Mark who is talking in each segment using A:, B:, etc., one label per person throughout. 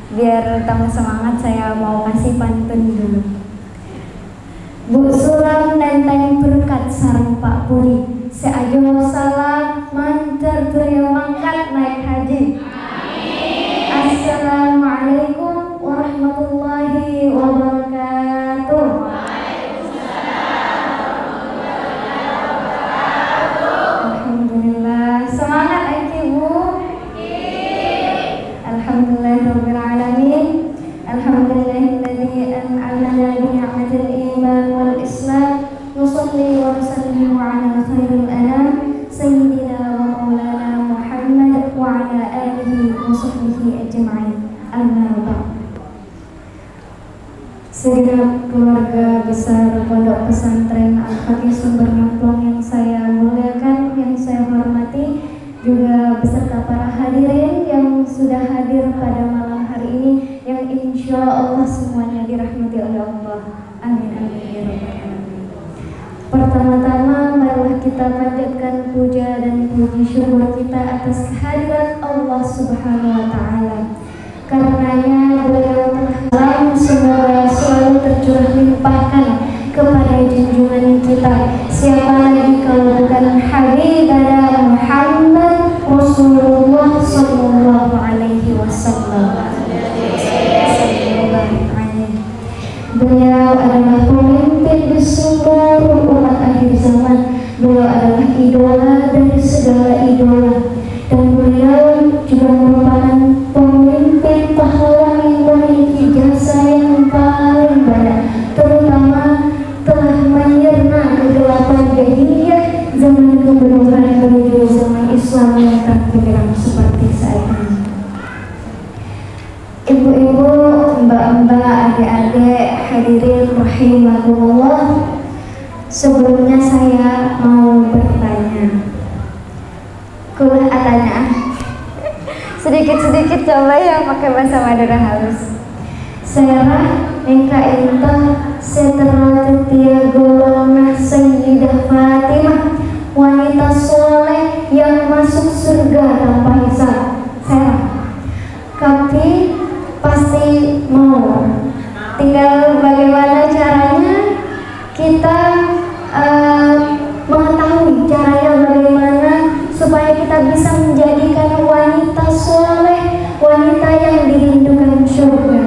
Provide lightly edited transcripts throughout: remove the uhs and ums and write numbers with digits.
A: Biar tambah semangat saya mau kasih pantun dulu. Bu sulam nenteng berkat sareng Pak Puri, seajo salam mantar beliau mangkat naik haji. Assalamualaikum warahmatullahi wabarakatuh. Alhamdulillah, semangat Ibu. Alhamdulillahirabbil alamin. Alhamdulillahilladzi an'amana bi ni'matil iman wal islam. Nusalli wa nusallimu ala khairil anam sayyidina wa maulana Muhammad wa ala alihi wa sahbihi ajma'in. Amma ba'd. Segenap keluarga besar Pondok Pesantren Al-Fatih Sumber Ngamplong yang saya muliakan, yang saya hormati, juga beserta para hadirin yang sudah hadir pada malam hari ini, yang insya Allah semuanya dirahmati oleh Allah. Amin amin ya rabbal alamin. Pertama-tama marilah kita panjatkan puja dan puji syukur kita atas kehadiran Allah Subhanahu wa taala. Karenanya beliau telah semoga selalu tercurah limpahkan kepada junjungan kita. Siapa lagi kalau bukan Habibana Muhammad Rasulullah sallallahu alaihi wasallam. Beliau adalah pemimpin di seluruh umat akhir zaman. Beliau adalah idola dari segala idola, dan beliau juga merupakan pemimpin pahlawan yang memiliki jasa yang paling banyak, terutama telah menyerna kegelapan jahiliyah zaman kebenaran menuju zaman Islam yang tak bergerak seperti saat ini. Ibu-ibu, mbak-mbak, adik-adik, hadirin rahimakumullah. Sebelumnya saya mau bertanya. Kulah atanya. Sedikit-sedikit coba ya pakai bahasa Madura halus. Serah engka inta setelah tetia golongan Sayyidah Fatimah, wanita soleh yang masuk surga tanpa hisab. Serah. Tapi pasti mau. Tinggal bagaimana caranya kita mengetahui caranya bagaimana supaya kita bisa menjadikan wanita soleh, wanita yang dirindukan surga.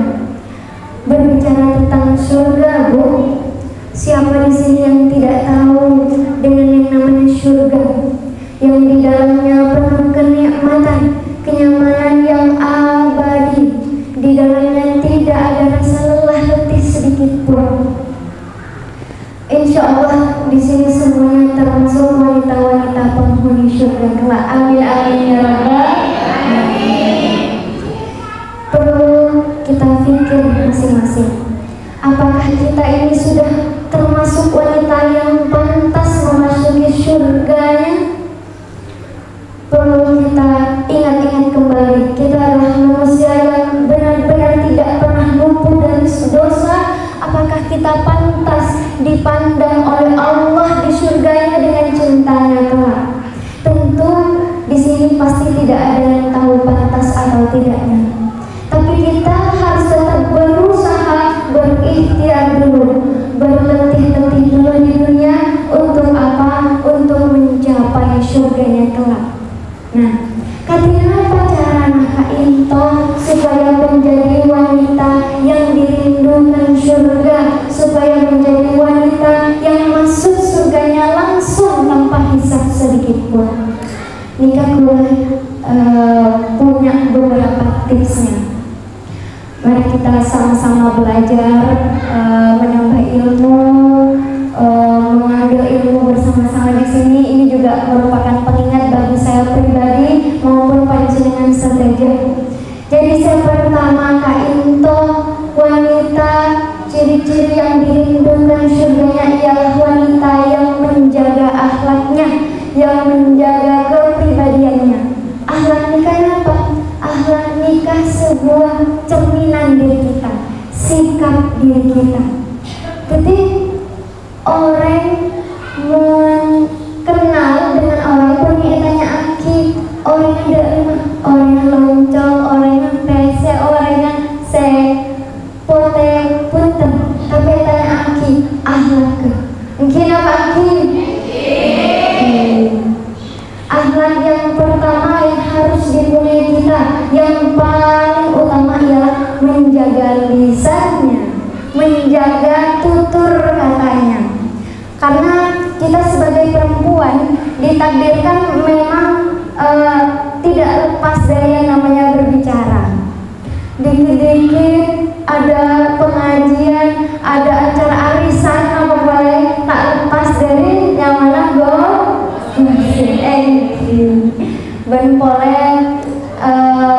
A: Berbicara tentang surga, Bu, siapa di sini yang tidak tahu dengan yang namanya surga, yang di dalamnya penuh kenikmatan, kenyamanan yang abadi, di dalamnya tidak ada rasa lelah letih sedikit pun. Insya Allah di sini semuanya termasuk wanita-wanita penghuni surga kelak. Amin amin ya rabbal alamin. Perlu kita pikir masing-masing, apakah kita ini sudah termasuk wanita yang pantas memasuki surganya? Perlu kita ingat-ingat kembali, kita adalah manusia yang benar-benar tidak pernah luput dari dosa. Apakah kita pantas dipandang oleh Allah di surganya dengan cintanya kelak? Tentu di sini pasti tidak ada yang tahu pantas atau tidaknya. Tapi kita harus tetap berusaha, berikhtiar dulu, berletih-letih dulu di dunia. Untuk apa? Untuk mencapai surganya kelak. Nah, katanya apa cara Kak Into supaya menjadi wanita yang dirindukan surga, supaya menjadi wanita yang masuk surganya langsung tanpa hisab sedikit pun? Nikah punya beberapa tipsnya. Mari kita sama-sama belajar, menambah ilmu, mengambil ilmu bersama-sama di sini. Ini juga merupakan pengingat bagi saya pribadi maupun panjenengan sedaja. Jadi yang pertama, Kak Into, wanita ciri-ciri yang dirindukan surganya ialah wanita yang menjaga akhlaknya, yang menjaga kepribadiannya. Akhlak nikah apa? Akhlak nikah sebuah cerminan diri kita, sikap diri kita. Jadi orang mengenal dengan orang pun tanya aki, orangnya derima, orangnya loncong, orangnya pese, orangnya ditakdirkan memang tidak lepas dari yang namanya berbicara. Dikit-dikit ada pengajian, ada acara arisan apa boleh, tak lepas dari yang mana ben boleh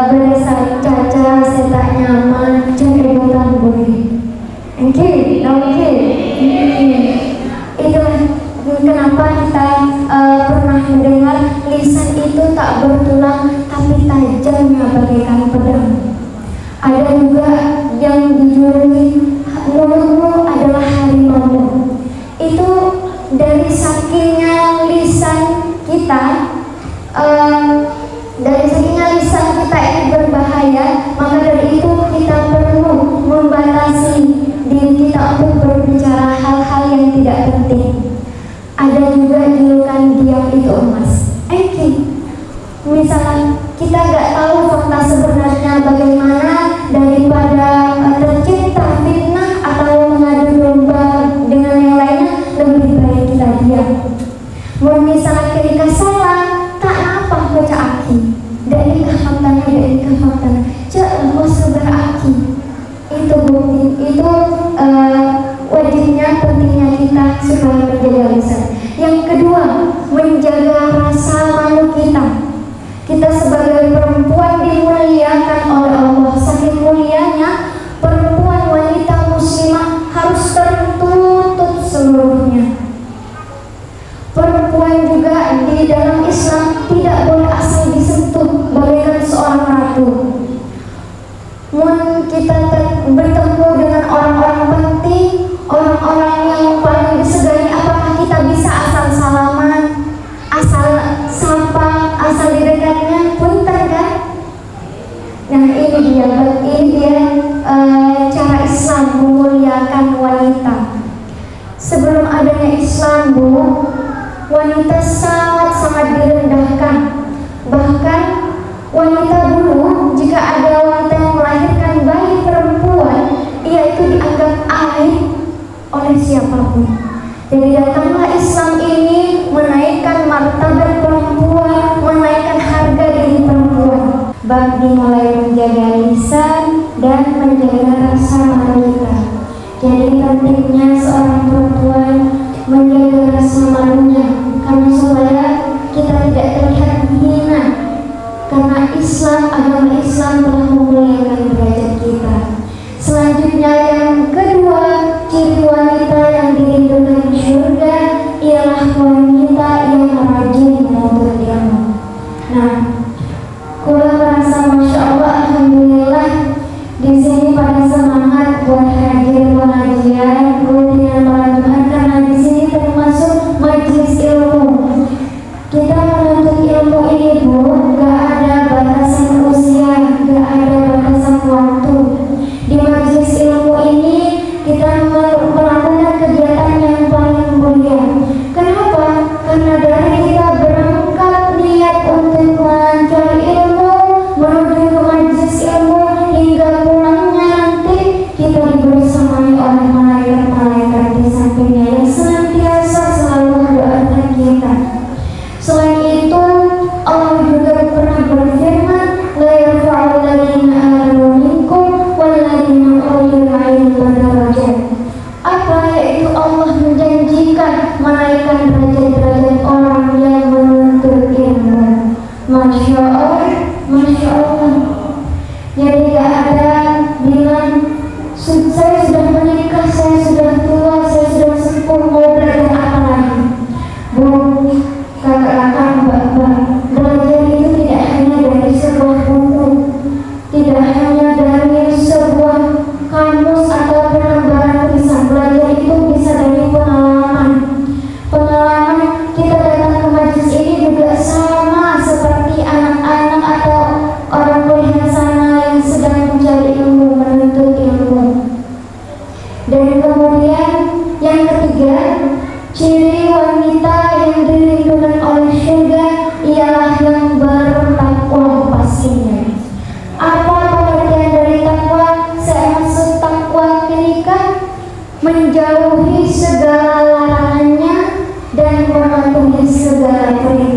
A: berasa caca setak nyaman cari bukan boleh. Oke. Itulah kenapa kita pernah mendengar lisan itu tak bertulang tapi tajamnya bagaikan pedang. Ada juga yang dijuluki mulutmu adalah harimau. Itu dari sakingnya lisan kita, ini berbahaya, maka dari itu kita perlu membatasi diri kita untuk berbicara hal-hal yang tidak penting. Ada juga julukan diam itu emas. Misalnya kita nggak tahu fakta sebenarnya bagaimana, daripada tercipta fitnah atau mengadu domba dengan yang lainnya, lebih baik kita diam. Misalnya ketika salah, tak apa baca aki, dari kefaktanya, jangan sebar aki. Itu bukti, itu wajibnya, pentingnya kita supaya menjaga lisan. Yang kedua, menjaga rasa malu kita. Kita sebagai perempuan dimuliakan oleh Allah. Saking mulianya, perempuan wanita muslimah harus tertutup seluruhnya. Perempuan juga di dalam Islam tidak boleh asal disentuh bagaikan seorang ratu. Kita bertemu dengan orang-orang penting, orang-orang yang paling disegani, apakah kita bisa asal salaman, asal sapa, asal didekatnya? Punten kan? Nah ini dia cara Islam memuliakan wanita. Sebelum adanya Islam, Bu, wanita sangat direndahkan. Bahkan wanita dulu, jika ada wanita yang melahirkan bayi perempuan, ia itu dianggap aib oleh siapapun. Jadi datanglah Islam ini menaikkan martabat perempuan, menaikkan harga diri perempuan. Bab dimulai menjaga lisan dan menjaga rasa malu kita. Jadi pentingnya seorang perempuan menjaga rasa malunya, karena supaya kita tidak terlihat hina. Karena Islam, agama Islam telah memuliakan derajat kita. Selanjutnya yang kedua, ciri wanita yang dirindukan di surga ialah wanita yang rajin menuntut ilmu. Nah, kula merasa masya Allah, alhamdulillah di sini pada semangat buat hadir pengajian rutinan malam Jumat, karena di sini termasuk majelis ilmu. Kita menuntut ilmu ini, Bu, gak ada batasan usia, gak ada batasan waktu. Di majelis ilmu ini kita melakukan kegiatan yang paling mulia. Kenapa? Karena dari kita berangkat niat untuk mencari ilmu, menuju ke majelis ilmu, hingga pulangnya nanti kita dibersamai oleh malaikat-malaikat di sampingnya yang senantiasa selalu mendoakan kita. Selain itu, Allah juga pernah berfirman, la yarfa'u alladziina aamanu minkum walladziina utul ilma darajat. Apa? Yaitu Allah menjanjikan menaikkan derajat-derajat orang yang menuntut ilmu. Masya Allah, Masya Allah. Jadi gak ada bilang saya sudah menikah, saya sudah tua, saya sudah sepuh, mau belajar apa lagi? Bu, kakak-kakak, mbak-mbak, belajar itu tidak hanya dari sebuah buku, tidak hanya dari sebuah kamus atau pelembaran tulisan. Belajar itu bisa dari pengalaman. Kita datang ke majelis ini juga sama seperti anak-anak atau orang kuliah sana yang sedang mencari ilmu, menuntut ilmu. Dan kemudian yang ketiga, ciri wanita yang dirindukan oleh surga ialah yang bertakwa pastinya. Apa pengertian dari takwa? Saya maksud takwa ketika menjauhi segala larangannya dan mematuhi segala perintah.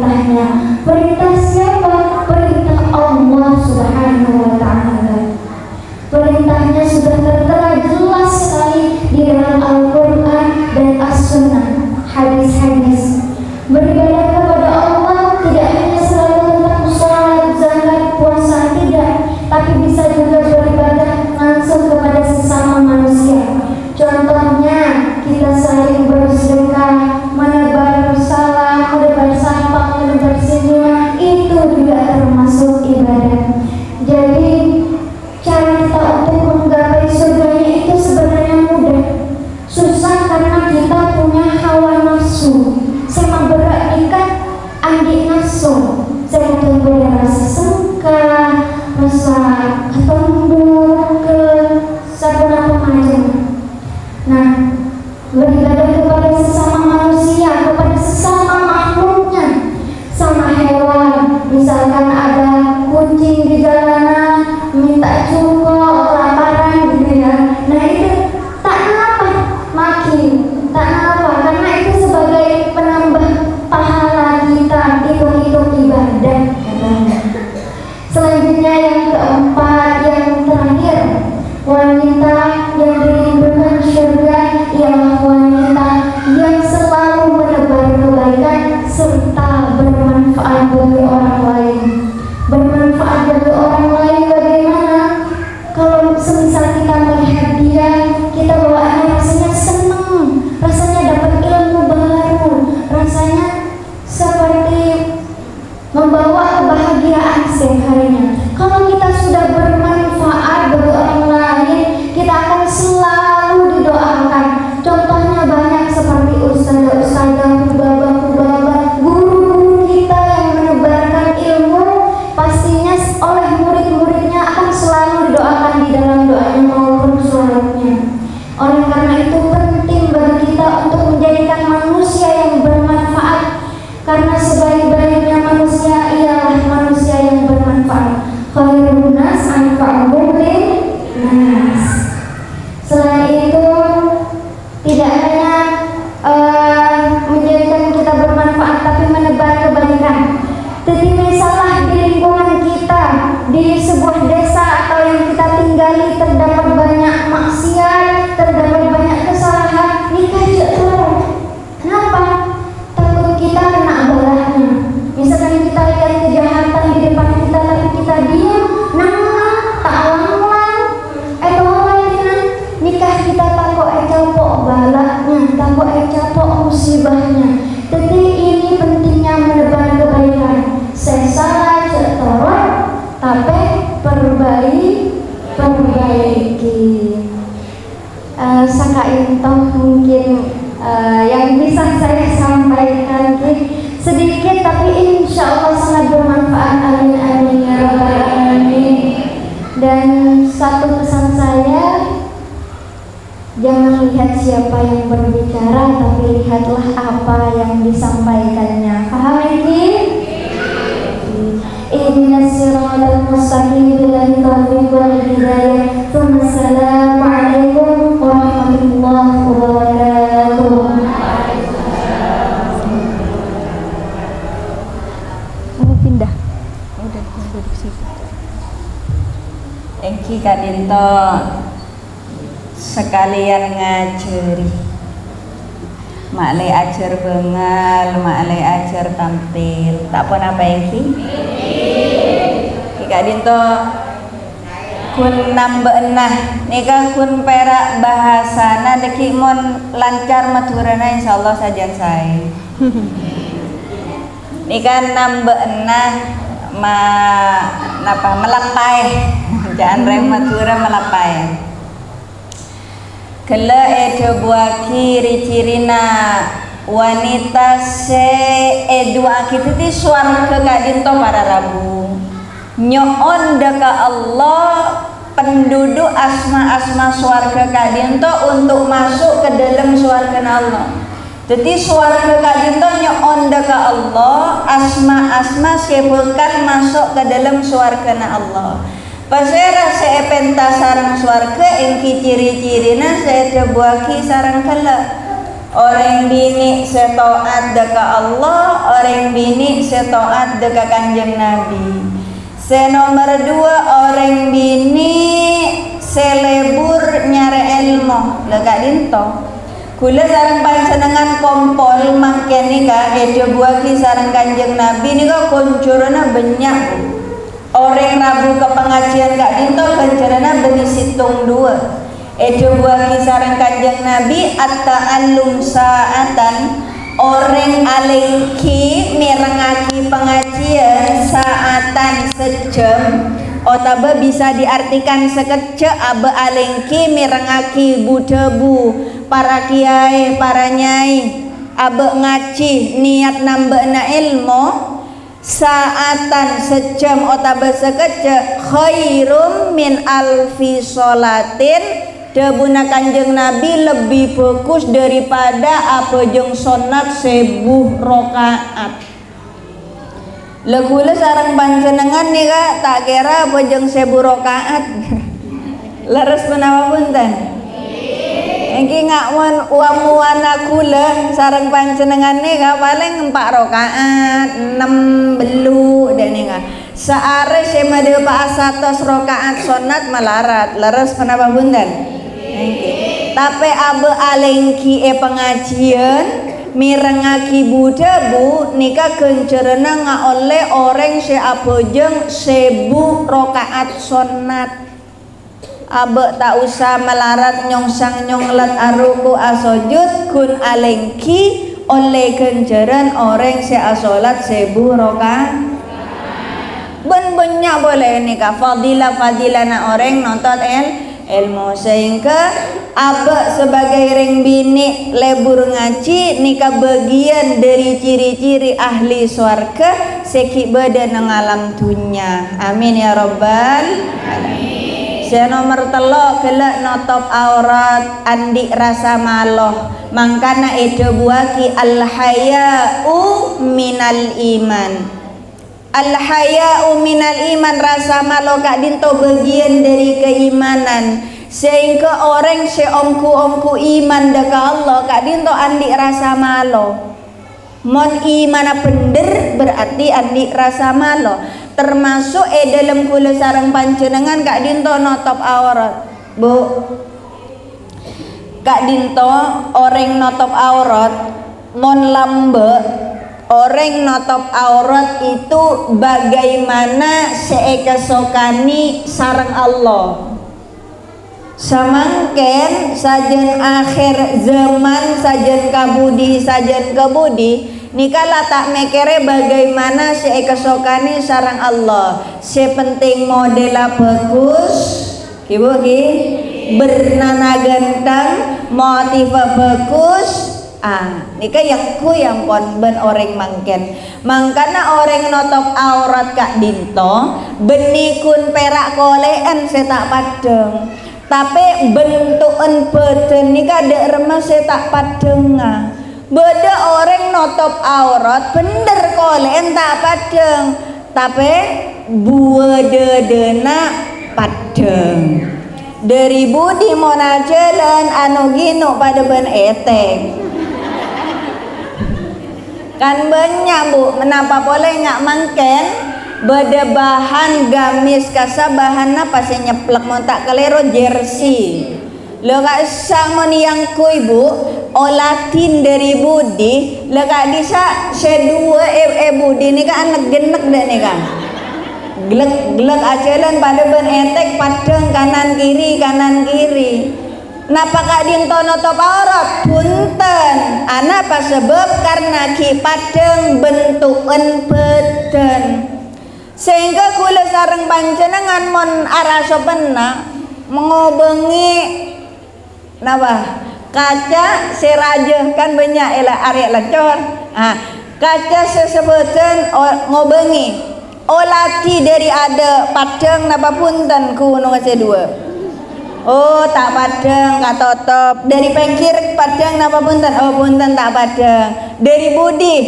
A: rasa sengkah, rasa ketunduk ke sabana macam. Nah, beribadah kepada sesama manusia, kepada sesama makhluknya, sama hewan. Misalkan ada kucing di jalanan minta cukup kelaparan gitu ya. Nah itu tak apa makin, tak apa, karena itu sebagai penambah pahala kita, hitung-hitung ibadah katanya. Selanjutnya yang keempat, yang terakhir, wanita yang dirindukan surga ialah wanita yang selalu menebar kebaikan serta bermanfaat bagi orang lain. Bermanfaat bagi orang lain bagaimana? Kalau semisal kita melihat dia, kita bawaannya rasanya senang, rasanya dapat ilmu baru, rasanya seperti membawa kebahagiaan setiap harinya. Kalau kita sudah bermanfaat bagi orang lain, kita akan selalu didoakan. Contohnya banyak seperti ustazah-ustazah, hubabah-hubabah, guru-guru kita yang menebarkan ilmu, pastinya oleh murid-muridnya akan selalu didoakan di dalam doanya maupun sholatnya. Oleh karena itu penting bagi kita untuk menjadikan manusia yang bermanfaat, karena sebaik-baiknya manusia ialah manusia yang bermanfaat. Khairun nas anfa'uhum linnas. Selain itu, tidak hanya menjadikan kita bermanfaat, tapi menebar kebaikan. Jadi misalnya di lingkungan kita, di sebuah desa atau yang kita tinggali terdapat banyak maksiat, terdapat banyak kesalahan, nikah cerai. Kenapa? Takut kita kena balahnya. Misalkan kita lihat kejahatan di depan kita, tapi kita diam, tak lang-lang, nikah kita takut capok balaknya, takut capok musibahnya. Jadi ini pentingnya menebar kebaikan. Saya salah cetorot, tapi perbaiki. Sakain toh mungkin yang bisa saya sampaikan sedikit, tapi insya Allah sangat bermanfaat. Amin amin ya rabbal alamin. Dan satu pesan saya, jangan lihat siapa yang berbicara, tapi lihatlah apa yang disampaikannya. Paham ini? Ihdinas siratal mustaqim, billahi taufiq wal hidayah. Assalamualaikum warahmatullahi wabarakatuh.
B: Mau pindah? Udah duduk situ.
C: Thank you Kak Dinto, sekalian ngajari. Maklai ajar bengal, maklai ajar tampil. Tak pun apa yang Kak Dinto kun nambah enah nikah kun perak bahasana deki mon lancar maturana insyaallah sajan saya. Nikah nambah enah melapai. Jangan rematura melapai. Kala edo buah ciri-cirina wanita se dua kita ti suarga Kak Dinto para Rabu nyoon deka Allah penduduk asma-asma suarga Kak Dinto untuk masuk ke dalam suarga Allah. Jadi suarga Kak Dinto nyoon deka Allah, asma-asma sebutkan masuk ke dalam suarga Allah. Pasera saya penta sarang suarga engki ciri-cirina saya terbuaki sarang kala. Orang bini setaat deka Allah, orang bini setaat deka Kanjeng Nabi. Nomor 2 orang bini selebur nyare ilmu Kak Dinto. Kula sarang panjenengan kompol makin nika edo buaki sarang Kanjeng Nabi nika kuncurana banyak. Orang Rabu ke pengajian Kak Dinto ganjarana beni situng 2. Edo buaki sarang Kanjeng Nabi at-ta'allum sa'atan. Orang alengki mirengaki pengajian saatan sejam. Otaba bisa diartikan sekejap. Abe alengki mirengaki budebu para kiai, para nyai. Abe ngaji niat nambahna ilmu. saatan sejam otabe sekece khairum min alfi sholatin debuna Kanjeng Nabi lebih bagus daripada apa jeung sunat 1000 rakaat. Legule sareng panjenengan nih Kak tak kira apa jeung 1000 rakaat. Leres menawa punten. Engki ngakwan uamuana kula sareng panjenengan nih Kak paling 4 rakaat, 6 belu dan nih Kak. Saare semade pa 100 rakaat sunat malarat. Leres menapa punten? Tapi abe alengki pengajian mirengaki Buddha bu nika kencerena oleh orang se abojeng 1000 rakaat sunat. Abe tak usah melarat nyongsang nyonglet aruku asojud kun alengki oleh kenceran orang se asolat 1000 rakaat. Ben-bennya boleh nika fadilah na orang nonton ilmu sehingga abah sebagai reng bini lebur ngaji nikah bagian dari ciri-ciri ahli swarga seki badan nang alam dunya. Amin ya rabbal alamin. Saya nomor telo kelak notop aurat andi rasa maloh mangkana ede buaki al haya'u minal iman. Al haya'u minal iman rasa malu kak dinto bagian dari keimanan sehingga orang seomku iman deka Allah kak dinto andi rasa malu mon iman bener berarti andi rasa malu termasuk dalam kula sareng panjenengan kak dinto notop aurat bu kak dinto orang notop aurat mon lambe orang notop aurat itu bagaimana seekesokani sareng Allah. Samangken sajen akhir zaman sajen kebudi nikala tak mekere bagaimana seekesokani sareng Allah. Sepenting modela bagus, ibu bernana ganteng, motiva bagus. Nika yang ku yang pon ben orang mangken mangkana orang notop aurat kak dinto benikun perak kolean setak padeng tapi bentukan badan nika dek remes setak padeng beda orang notop aurat bener kolean tak padeng tapi buededena padeng dari budi mona jalan anu gino pada ben eteng kan banyak bu menapa boleh nggak mangken beda bahan gamis kasa bahan apa sih nyeplek mau tak kelero jersey lo gak sama nih yang kui bu olatin dari budi lo gak bisa sedua budi nih kan anak genek deh nih kan glek ajalan pada ben etek padeng kanan kiri napa kak dinto notop aurat punten anak apa sebab karena ki padeng bentukan badan sehingga kula sareng panjenengan mon araso pena mengobengi napa kaca serajeh kan banyak ela arek lecor kaca sesebutan ngobengi olati dari ada padeng napa punten ku nomor dua. Oh tak padeng kak totop dari pengkir padeng napa punten oh punten tak padeng dari budi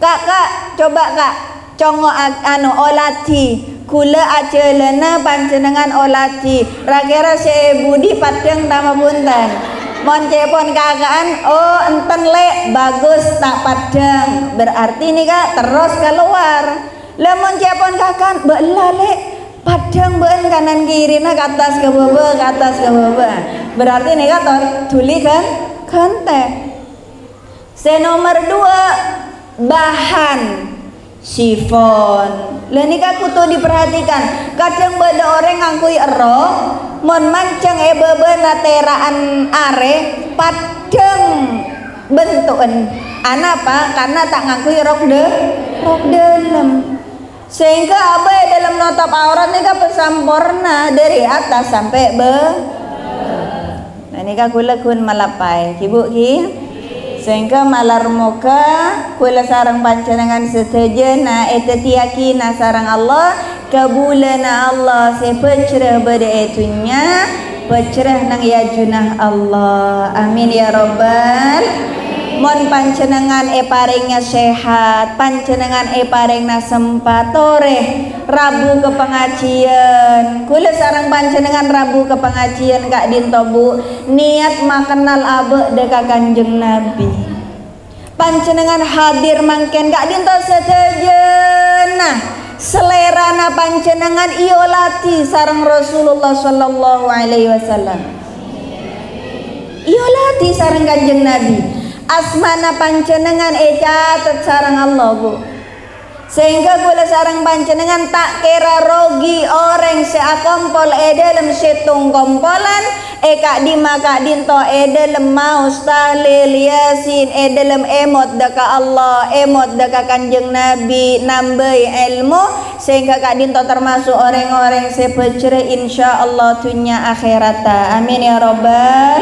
C: kak coba kak congo anu olati kula ajelena panjenengan olati rakira se budi padeng napa punten mon cepon kakaan oh enten le bagus tak padeng berarti nih kak terus keluar lemon cepon kakan belah le padang ben kanan kiri ke atas ke bawah berarti nih kata tuli kan kante nomor 2 bahan sifon lenika kutu diperhatikan kadang beda orang ngangkui ero mon mancang bebena teraan are padang bentukan anapa karena tak ngangkui rok dalam sehingga abai dalam notop aurat nika pesampurna dari atas sampai nah nika kula kun malapai ibu ki sehingga malar muka kula sarang panjenengan setajana etetiaki na sarang Allah kabulana Allah sepecrah bade etunya pecerah nang ya junah Allah amin ya rabbal mon panjenengan paringnya sehat panjenengan paringna sempatore Rabu ke pengajian kula sarang panjenengan Rabu ke pengajian Kak Dinto Bu niat makenal abe deka Kanjeng Nabi panjenengan hadir mangken Kak Dinto setajana selerana panjenengan iolati sareng Rasulullah sallallahu alaihi wasallam iolati sareng Kanjeng Nabi asmana panjenengan catet sareng Allah Bu sehingga kula sareng panjenengan tak kira rogi orang seakompol dalam setung kompolan Kak Dima Kak Dinto dalam maus tahlil yasin dalam emot daka Allah emot daka Kanjeng Nabi nambai ilmu sehingga Kak Dinto termasuk orang-orang sepecere insyaallah dunya akhirata amin ya robbal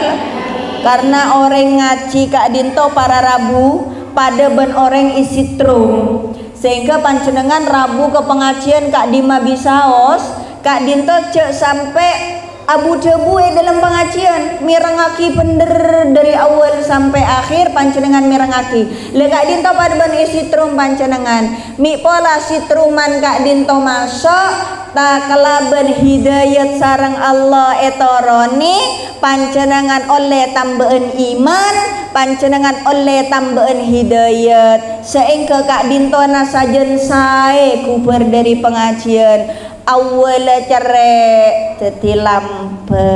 C: karena orang ngaji Kak Dinto para Rabu pada ben orang isi trum sehingga panjenengan Rabu ke pengajian Kak Dima bisaos Kak Dinto cek sampai abu debu dalam pengajian mirengaki bener dari awal sampai akhir panjenengan mirengaki le Kak Dinto pada ben isi trum panjenengan mi pola sitruman Kak Dinto masuk tak kelaban hidayat sarang Allah etoroni panjenengan oleh tambahan iman panjenengan oleh tambahan hidayat sehingga Kak Dinto nasajen sae kuber dari pengajian awal cerek dadi lampe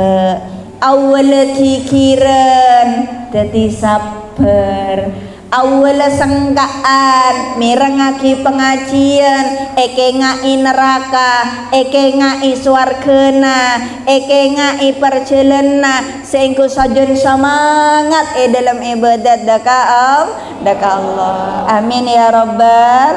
C: awal kikiran dadi sabar awal sengkaan mirengaki pengajian eke ngai neraka eke ngai swargana eke ngai perjalanan sehingga sajen semangat dalam ibadat daka Allah amin ya rabbal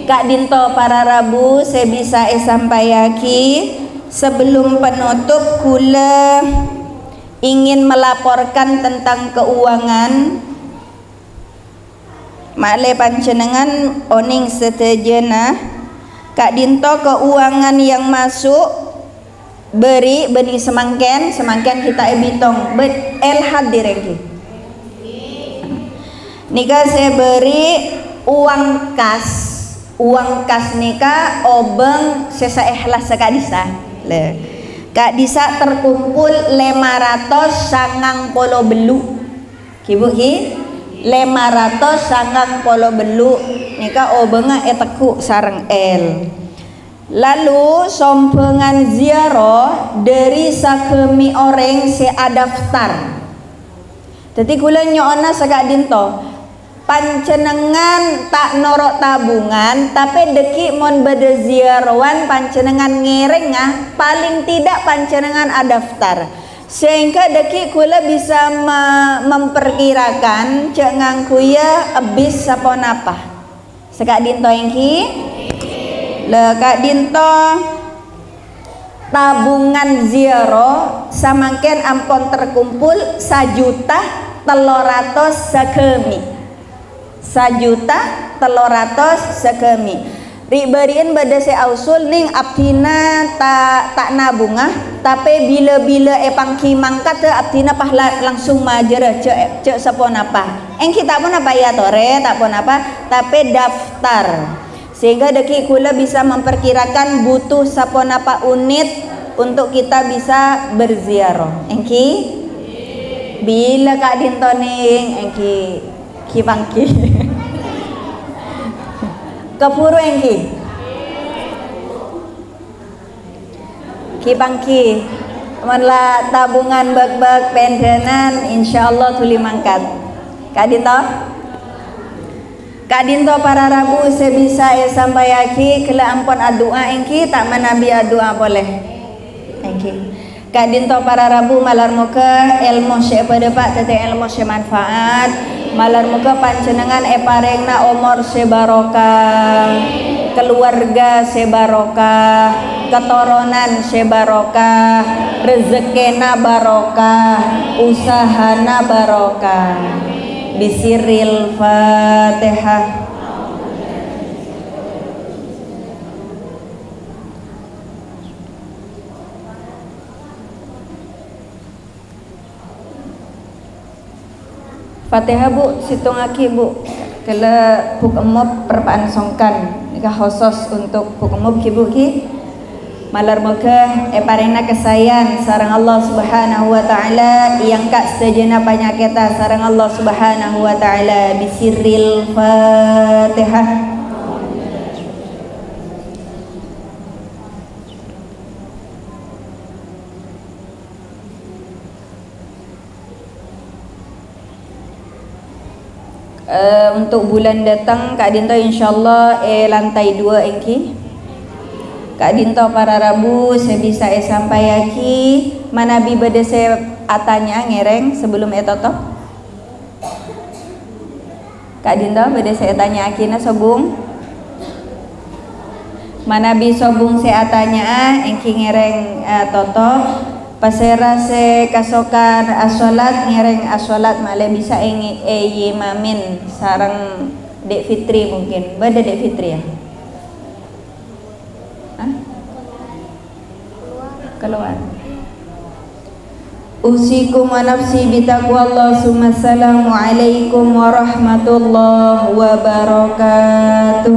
C: Kak Dinto para Rabu saya bisa sampaiaki sebelum penutup kula ingin melaporkan tentang keuangan male panjenengan oning setajana Kak Dinto keuangan yang masuk beri beni semangken kita ebitong el hadir lagi nika saya beri uang kas nika obeng sesa ikhlas sekadisa le Kak Disa terkumpul 590 belu kibu ki 590 belu nika obenga eteku sareng el lalu sompengan ziarah dari sakemi orang se adaftar jadi kula nyoona Kak Dinto panjenengan tak norok tabungan tapi deki mon bade ziarawan panjenengan ngerengah paling tidak panjenengan adaftar sehingga deki kula bisa memperkirakan cek ngangkuya abis sapon apa Kak Dinto engki le Kak Dinto tabungan ziarah samangken ampon terkumpul 1.300.000 sakemi 1.300.000 sakemi ribarian bade se ausul ning abdina tak nabungah tapi bila pangki mangkat te abdina pah langsung majer cek sapon apa engki tak pun apa ya tore tak pun apa tapi daftar sehingga deki kula bisa memperkirakan butuh sapon apa unit untuk kita bisa berziarah engki bila Kak Dinto ning engki kipangki kepuru engki kipangki manla tabungan bag pendenan insyaallah tuli mangkat Kak Dinto para Rabu sebisa sampaiaki kela ampun adua engki tak manabi adua boleh engki Kak Dinto para Rabu malar muka ilmu syek pada pak tete ilmu syek manfaat malar muka panjenengan parengna umur sebarokah keluarga sebarokah ketoronan sebarokah, rezekena barokah, usahana barokah. Bisiril Fatihah. Fatihah Bu, situng aki Bu. Kala pukemop perpaan songkan nikah khusus untuk pukemop ki Bu ki. Malar moga parena kesayan sareng Allah Subhanahu wa taala yang kak sejeuna panyaketa sareng Allah Subhanahu wa taala bisirril Fatihah. Untuk bulan datang Kak Dinto insyaallah lantai 2 engki. Kak Dinto para Rabu saya bisa sampai aki manabi bade saya atanya ngereng sebelum etoto. Kak Dinto bade saya tanya akina sobung. Manabi sobung saya atanya engki ngereng toto. Pasera se kasokan asolat ngereng asolat malah bisa mamin sarang Dek Fitri mungkin. Bade Dek Fitri ya? Hah? Keluar. Usikum wa nafsi bitaqwallah summa assalamu alaikum warahmatullahi wabarakatuh.